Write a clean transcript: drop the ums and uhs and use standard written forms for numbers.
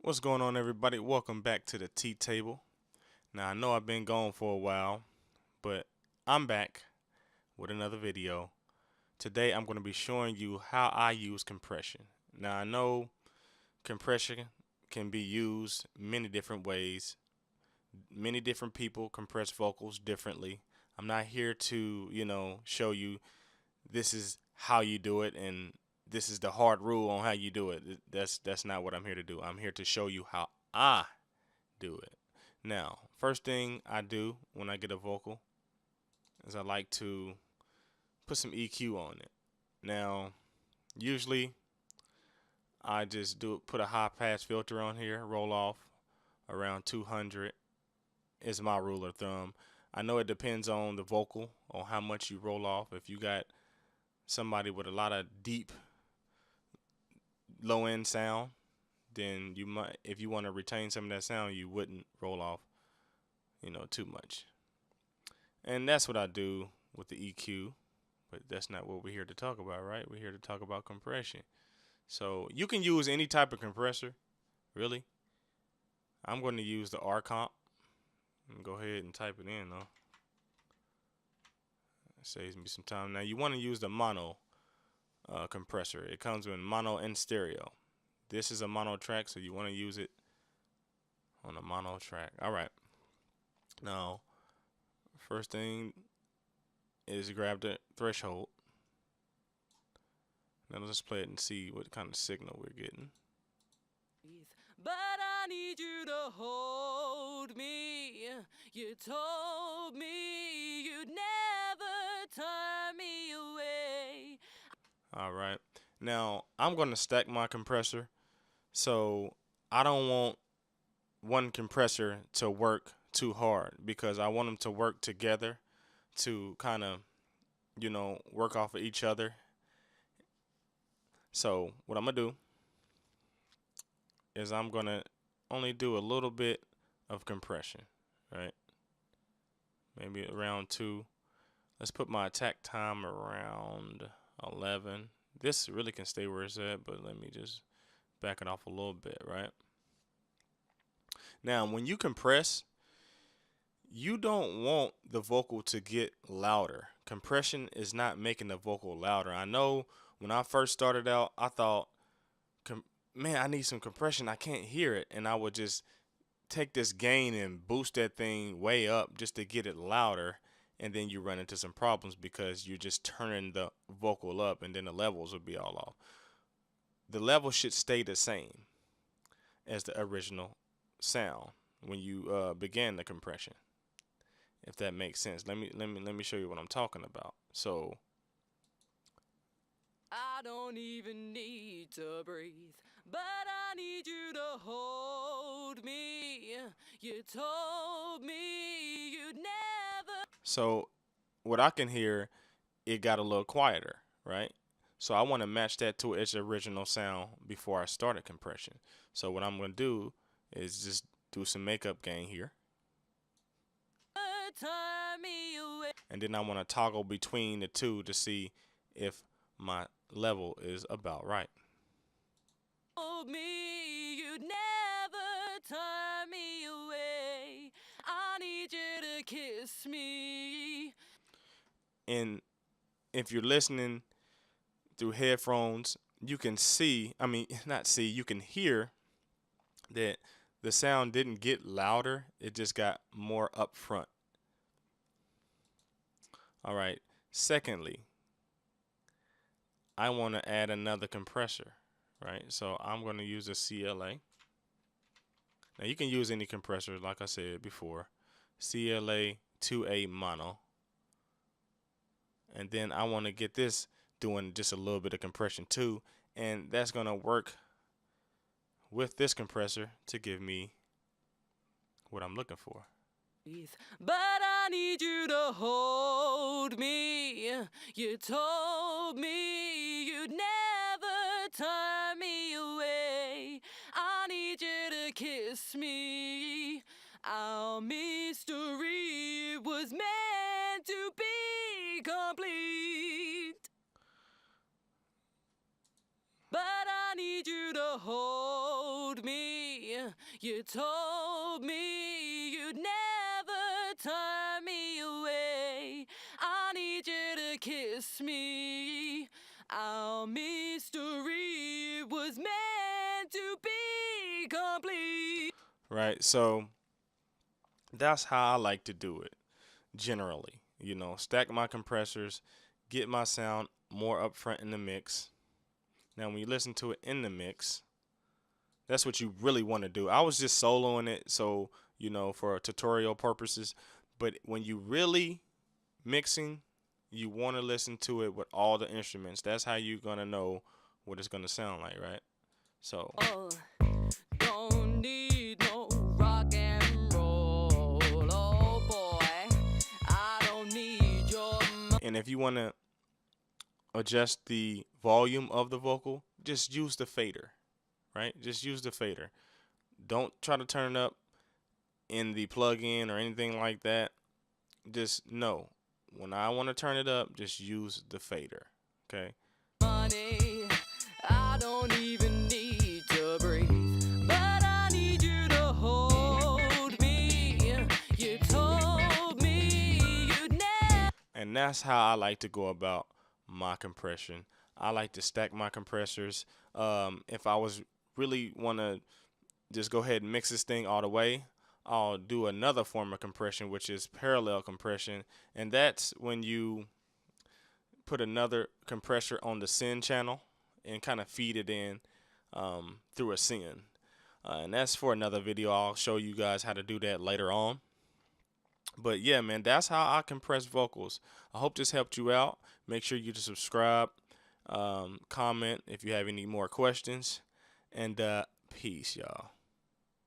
What's going on, everybody? Welcome back to the Tea Table. Now, I know I've been gone for a while, but I'm back with another video. Today, I'm going to be showing you how I use compression. Now, I know compression can be used many different ways. Many different people compress vocals differently. I'm not here to, show you this is how you do it and this is the hard rule on how you do it. That's not what I'm here to do. I'm here to show you how I do it. Now, first thing I do when I get a vocal is I like to put some EQ on it. Now, usually I just put a high pass filter on here, roll off around 200 is my rule of thumb. I know it depends on the vocal, on how much you roll off. If you got somebody with a lot of deep low end sound, then you might, if you want to retain some of that sound, you wouldn't roll off, too much. And that's what I do with the EQ, but that's not what we're here to talk about, right? We're here to talk about compression. So you can use any type of compressor, really. I'm going to use the R-Comp. Go ahead and type it in, though. It saves me some time. Now you want to use the mono compressor. It comes with mono and stereo. This is a mono track, so you want to use it on a mono track. All right. Now, first thing is grab the threshold. Now let's play it and see what kind of signal we're getting. But I need you to hold me. You told me you'd never turn me away. All right. Now, I'm going to stack my compressor. So I don't want one compressor to work too hard because I want them to work together to kind of, work off of each other. So what I'm going to do is I'm going to only do a little bit of compression, right? Maybe around 2. Let's put my attack time around 11. This really can stay where it's at, but let me just back it off a little bit, right? Now, when you compress, you don't want the vocal to get louder. Compression is not making the vocal louder. I know when I first started out, I thought, man, I need some compression. I can't hear it. And I would just take this gain and boost that thing way up just to get it louder. And then you run into some problems because you're just turning the vocal up and then the levels will be all off. The level should stay the same as the original sound when you began the compression, if that makes sense. Let me show you what I'm talking about. So I don't even need to breathe, but I need you to hold me. You told me you'd never. So what I can hear, it got a little quieter, right? So I want to match that to its original sound before I started compression. So what I'm going to do is just do some makeup gain here. And then I want to toggle between the two to see if my level is about right. Told me you'd never turn me away. I need you to kiss me. And if you're listening through headphones, you can see, not see, you can hear that the sound didn't get louder, it just got more upfront. All right. Secondly, I want to add another compressor, right? So I'm going to use a CLA. Now you can use any compressor, like I said before. CLA 2A mono. And then I want to get this doing just a little bit of compression too. And that's going to work with this compressor to give me what I'm looking for. But I need you to hold me. You told me you'd never turn me away. I need you to kiss me. Our mystery was meant to be complete. But I need you to hold me. You told me you'd never turn me away. I need you to kiss me. Our mystery was meant to be complete. Right? So that's how I like to do it generally. You know, stack my compressors, get my sound more upfront in the mix. Now, when you listen to it in the mix, that's what you really want to do. I was just soloing it, so, you know, for tutorial purposes. But when you really mixing, you want to listen to it with all the instruments. That's how you're going to know what it's going to sound like, right? So, Don't need no rock and roll, oh boy. I don't need your and if you want to adjust the volume of the vocal, just use the fader, right? Just use the fader. Don't try to turn it up in the plug-in or anything like that. Just know, when I want to turn it up, just use the fader, okay? money. I don't even need to breathe, but I need you to hold me. You told me you'd never. And that's how I like to go about my compression. I like to stack my compressors. If I was really want to just go ahead and mix this thing all the way, I'll do another form of compression, which is parallel compression. And that's when you put another compressor on the send channel and kind of feed it in through a send. And that's for another video. I'll show you guys how to do that later on. But yeah, man, that's how I compress vocals. I hope this helped you out. Make sure you subscribe, comment if you have any more questions, and peace, y'all.